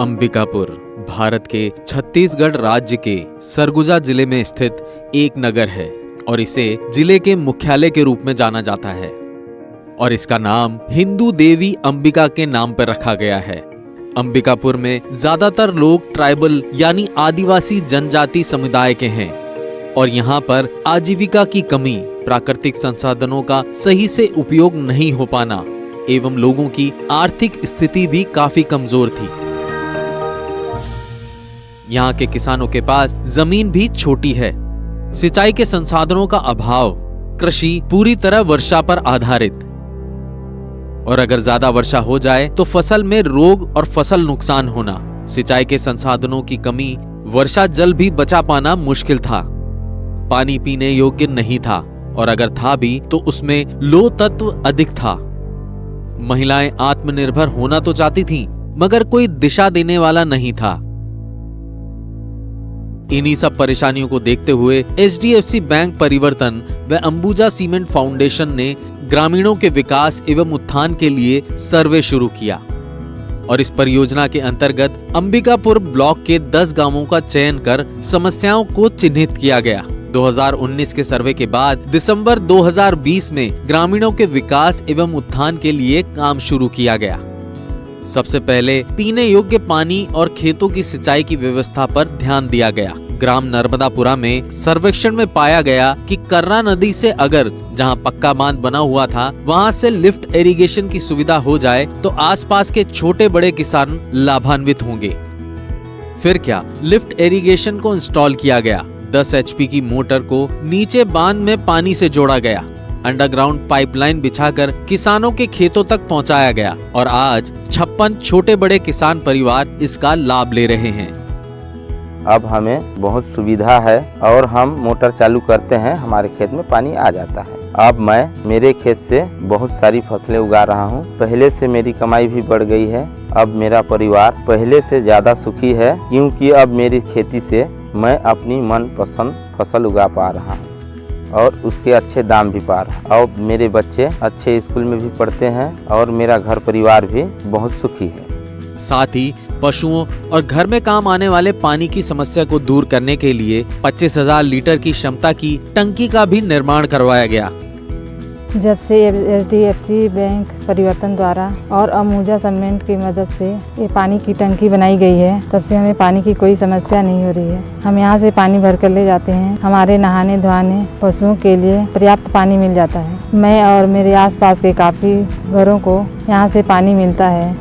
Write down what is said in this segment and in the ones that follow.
अंबिकापुर भारत के छत्तीसगढ़ राज्य के सरगुजा जिले में स्थित एक नगर है और इसे जिले के मुख्यालय के रूप में जाना जाता है और इसका नाम हिंदू देवी अंबिका के नाम पर रखा गया है। अंबिकापुर में ज्यादातर लोग ट्राइबल यानी आदिवासी जनजाति समुदाय के हैं और यहाँ पर आजीविका की कमी, प्राकृतिक संसाधनों का सही से उपयोग नहीं हो पाना एवं लोगों की आर्थिक स्थिति भी काफी कमजोर थी। यहाँ के किसानों के पास जमीन भी छोटी है, सिंचाई के संसाधनों का अभाव, कृषि पूरी तरह वर्षा पर आधारित और अगर ज्यादा वर्षा हो जाए तो फसल में रोग और फसल नुकसान होना, सिंचाई के संसाधनों की कमी, वर्षा जल भी बचा पाना मुश्किल था, पानी पीने योग्य नहीं था और अगर था भी तो उसमें लोह तत्व अधिक था। महिलाएं आत्मनिर्भर होना तो चाहती थीं, मगर कोई दिशा देने वाला नहीं था। इन्हीं सब परेशानियों को देखते हुए HDFC बैंक परिवर्तन व अंबुजा सीमेंट फाउंडेशन ने ग्रामीणों के विकास एवं उत्थान के लिए सर्वे शुरू किया और इस परियोजना के अंतर्गत अंबिकापुर ब्लॉक के 10 गांवों का चयन कर समस्याओं को चिन्हित किया गया। 2019 के सर्वे के बाद दिसंबर 2020 में ग्रामीणों के विकास एवं उत्थान के लिए काम शुरू किया गया। सबसे पहले पीने योग्य पानी और खेतों की सिंचाई की व्यवस्था पर ध्यान दिया गया। ग्राम नर्मदापुरा में सर्वेक्षण में पाया गया कि कर्रा नदी से अगर जहां पक्का बांध बना हुआ था वहां से लिफ्ट इरिगेशन की सुविधा हो जाए तो आसपास के छोटे बड़े किसान लाभान्वित होंगे। फिर क्या, लिफ्ट इरिगेशन को इंस्टॉल किया गया। 10 HP की मोटर को नीचे बांध में पानी से जोड़ा गया, अंडरग्राउंड पाइपलाइन बिछाकर किसानों के खेतों तक पहुंचाया गया और आज 56 छोटे बड़े किसान परिवार इसका लाभ ले रहे हैं। अब हमें बहुत सुविधा है और हम मोटर चालू करते हैं, हमारे खेत में पानी आ जाता है। अब मैं मेरे खेत से बहुत सारी फसलें उगा रहा हूँ। पहले से मेरी कमाई भी बढ़ गई है। अब मेरा परिवार पहले से ज्यादा सुखी है क्योंकि अब मेरी खेती से मैं अपनी मनपसंद फसल उगा पा रहा हूँ और उसके अच्छे दाम भी पा रहा हूँ। और मेरे बच्चे अच्छे स्कूल में भी पढ़ते हैं और मेरा घर परिवार भी बहुत सुखी है। साथ ही पशुओं और घर में काम आने वाले पानी की समस्या को दूर करने के लिए 25,000 लीटर की क्षमता की टंकी का भी निर्माण करवाया गया। जब से HDFC बैंक परिवर्तन द्वारा और अंबुजा सीमेंट की मदद से ये पानी की टंकी बनाई गई है, तब से हमें पानी की कोई समस्या नहीं हो रही है। हम यहाँ से पानी भर कर ले जाते हैं। हमारे नहाने धोने, पशुओं के लिए पर्याप्त पानी मिल जाता है। मैं और मेरे आसपास के काफ़ी घरों को यहाँ से पानी मिलता है।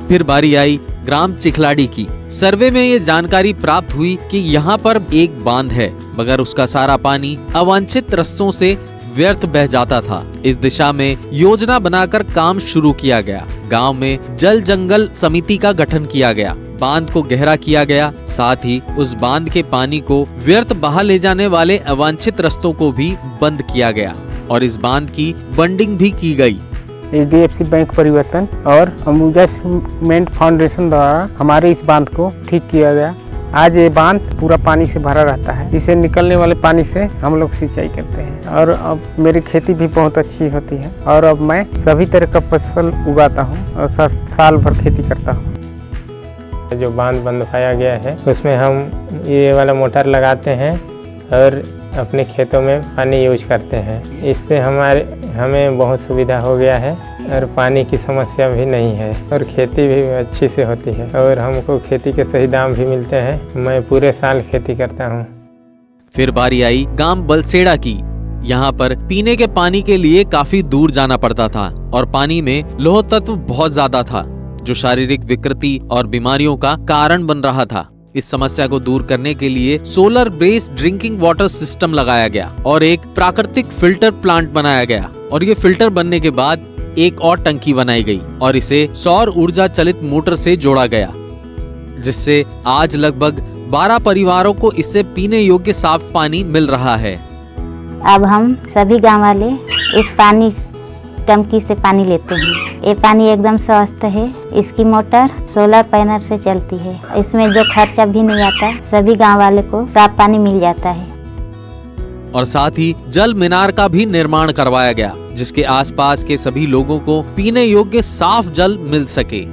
फिर बारी आई ग्राम चिखलाड़ी की। सर्वे में ये जानकारी प्राप्त हुई कि यहाँ पर एक बांध है, मगर उसका सारा पानी अवांछित रास्तों से व्यर्थ बह जाता था। इस दिशा में योजना बनाकर काम शुरू किया गया। गांव में जल जंगल समिति का गठन किया गया, बांध को गहरा किया गया, साथ ही उस बांध के पानी को व्यर्थ बहा ले जाने वाले अवांछित रास्तों को भी बंद किया गया और इस बांध की बंडिंग भी की गई। HDFC बैंक परिवर्तन और अंबुजा सीमेंट फाउंडेशन द्वारा हमारे इस बांध को ठीक किया गया। आज ये बांध पूरा पानी से भरा रहता है। इसे निकलने वाले पानी से हम लोग सिंचाई करते हैं और अब मेरी खेती भी बहुत अच्छी होती है और अब मैं सभी तरह का फसल उगाता हूँ और साल भर खेती करता हूँ। जो बांध बनवाया गया है उसमें हम ये वाला मोटर लगाते हैं और अपने खेतों में पानी यूज करते हैं। इससे हमें बहुत सुविधा हो गया है और पानी की समस्या भी नहीं है और खेती भी अच्छी से होती है और हमको खेती के सही दाम भी मिलते हैं। मैं पूरे साल खेती करता हूँ। फिर बारी आई गांव बलसेड़ा की। यहाँ पर पीने के पानी के लिए काफी दूर जाना पड़ता था और पानी में लौह तत्व बहुत ज्यादा था, जो शारीरिक विकृति और बीमारियों का कारण बन रहा था। इस समस्या को दूर करने के लिए solar based drinking water system लगाया गया और एक प्राकृतिक फिल्टर प्लांट बनाया गया और ये फिल्टर बनने के बाद एक और टंकी बनाई गई और इसे सौर ऊर्जा चलित मोटर से जोड़ा गया, जिससे आज लगभग 12 परिवारों को इससे पीने योग्य साफ पानी मिल रहा है। अब हम सभी गांव वाले इस पानी टंकी से पानी लेते हैं। ये पानी एकदम स्वस्थ है। इसकी मोटर सोलर पैनल से चलती है। इसमें जो खर्चा भी नहीं आता, सभी गांव वाले को साफ पानी मिल जाता है। और साथ ही जल मीनार का भी निर्माण करवाया गया, जिसके आसपास के सभी लोगों को पीने योग्य साफ जल मिल सके।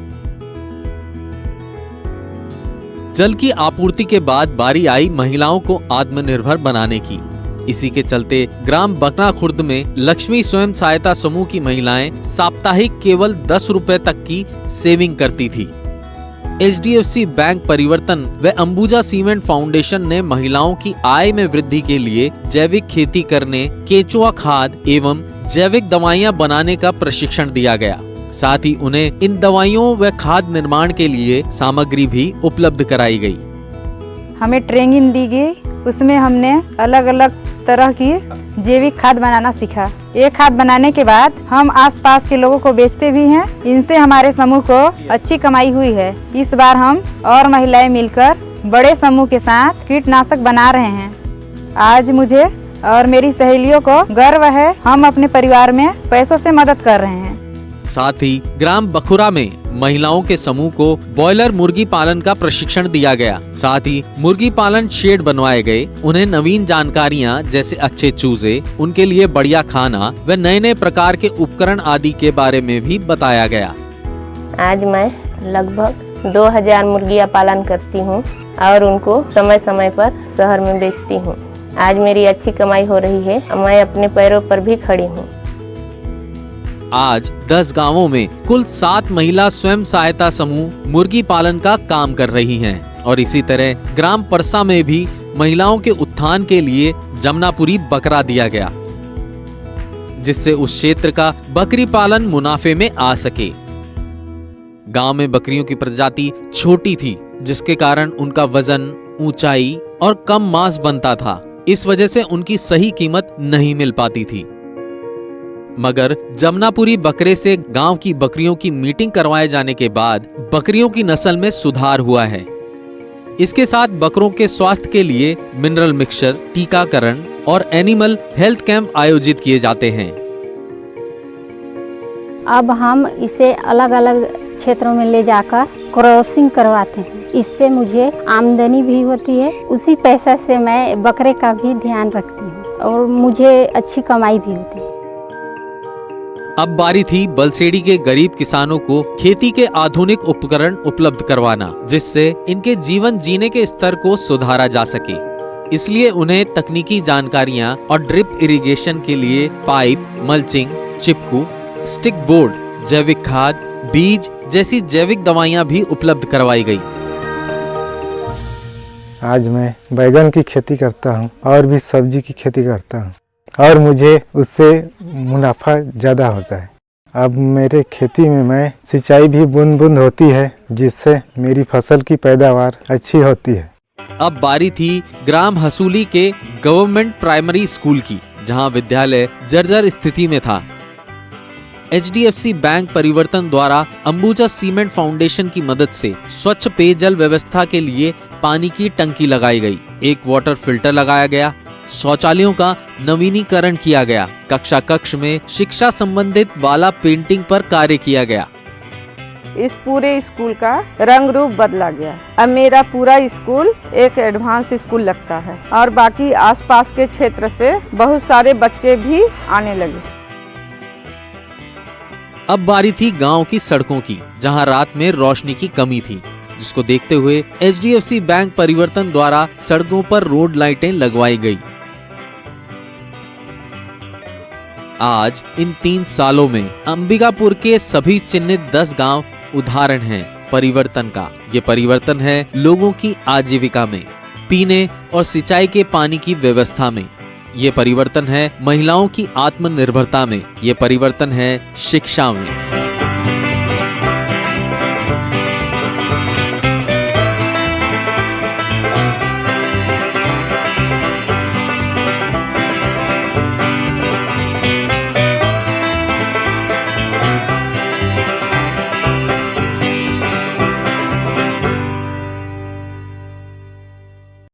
जल की आपूर्ति के बाद बारी आई महिलाओं को आत्मनिर्भर बनाने की। इसी के चलते ग्राम बकना खुर्द में लक्ष्मी स्वयं सहायता समूह की महिलाएं साप्ताहिक केवल 10 रुपए तक की सेविंग करती थी। HDFC बैंक परिवर्तन व अंबुजा सीमेंट फाउंडेशन ने महिलाओं की आय में वृद्धि के लिए जैविक खेती करने, केचुआ खाद एवं जैविक दवाइयां बनाने का प्रशिक्षण दिया गया। साथ ही उन्हें इन दवाइयों व खाद निर्माण के लिए सामग्री भी उपलब्ध कराई गई। हमें ट्रेनिंग दी गई, उसमें हमने अलग अलग तरह की जैविक खाद बनाना सीखा। ये खाद बनाने के बाद हम आसपास के लोगों को बेचते भी हैं। इनसे हमारे समूह को अच्छी कमाई हुई है। इस बार हम और महिलाएं मिलकर बड़े समूह के साथ कीटनाशक बना रहे हैं। आज मुझे और मेरी सहेलियों को गर्व है, हम अपने परिवार में पैसों से मदद कर रहे हैं। साथ ही ग्राम बखुरा में महिलाओं के समूह को बॉयलर मुर्गी पालन का प्रशिक्षण दिया गया। साथ ही मुर्गी पालन शेड बनवाए गए। उन्हें नवीन जानकारियां जैसे अच्छे चूजे, उनके लिए बढ़िया खाना व नए नए प्रकार के उपकरण आदि के बारे में भी बताया गया। आज मैं लगभग 2000 मुर्गियां पालन करती हूं और उनको समय समय पर शहर में बेचती हूं। आज मेरी अच्छी कमाई हो रही है। मैं अपने पैरों पर भी खड़ी हूं। आज 10 गांवों में कुल 7 महिला स्वयं सहायता समूह मुर्गी पालन का काम कर रही हैं और इसी तरह ग्राम परसा में भी महिलाओं के उत्थान के लिए जमनापुरी बकरा दिया गया, जिससे उस क्षेत्र का बकरी पालन मुनाफे में आ सके। गांव में बकरियों की प्रजाति छोटी थी, जिसके कारण उनका वजन, ऊंचाई और कम मांस बनता था। इस वजह से उनकी सही कीमत नहीं मिल पाती थी। मगर जमनापुरी बकरे से गांव की बकरियों की मीटिंग करवाए जाने के बाद बकरियों की नस्ल में सुधार हुआ है। इसके साथ बकरों के स्वास्थ्य के लिए मिनरल मिक्सचर, टीकाकरण और एनिमल हेल्थ कैंप आयोजित किए जाते हैं। अब हम इसे अलग अलग क्षेत्रों में ले जाकर क्रॉसिंग करवाते हैं। इससे मुझे आमदनी भी होती है। उसी पैसा से मैं बकरे का भी ध्यान रखती हूँ और मुझे अच्छी कमाई भी होती है। अब बारी थी बलसेड़ी के गरीब किसानों को खेती के आधुनिक उपकरण उपलब्ध करवाना, जिससे इनके जीवन जीने के स्तर को सुधारा जा सके। इसलिए उन्हें तकनीकी जानकारियां और ड्रिप इरिगेशन के लिए पाइप, मल्चिंग, चिपकू, स्टिक बोर्ड, जैविक खाद, बीज जैसी जैविक दवाइयां भी उपलब्ध करवाई गई। आज मैं बैगन की खेती करता हूं और भी सब्जी की खेती करता हूं और मुझे उससे मुनाफा ज़्यादा होता है। अब मेरे खेती में मैं सिंचाई भी बूंद बूंद होती है, जिससे मेरी फसल की पैदावार अच्छी होती है। अब बारी थी ग्राम हसूली के गवर्नमेंट प्राइमरी स्कूल की, जहां विद्यालय जर्जर स्थिति में था। HDFC बैंक परिवर्तन द्वारा अंबुजा सीमेंट फाउंडेशन की मदद से स्वच्छ पेयजल व्यवस्था के लिए पानी की टंकी लगाई गई, एक वाटर फिल्टर लगाया गया, शौचालयों का नवीनीकरण किया गया, कक्षा कक्ष में शिक्षा संबंधित वाला पेंटिंग पर कार्य किया गया। इस पूरे स्कूल का रंग रूप बदला गया। अब मेरा पूरा स्कूल एक एडवांस स्कूल लगता है और बाकी आसपास के क्षेत्र से बहुत सारे बच्चे भी आने लगे। अब बारी थी गांव की सड़कों की, जहां रात में रोशनी की कमी थी, जिसको देखते हुए HDFC बैंक परिवर्तन द्वारा सड़कों पर रोड लाइटें लगवाई गई। आज इन 3 सालों में अंबिकापुर के सभी चिन्हित 10 गांव उदाहरण हैं परिवर्तन का। ये परिवर्तन है लोगों की आजीविका में, पीने और सिंचाई के पानी की व्यवस्था में। ये परिवर्तन है महिलाओं की आत्मनिर्भरता में। ये परिवर्तन है शिक्षा में।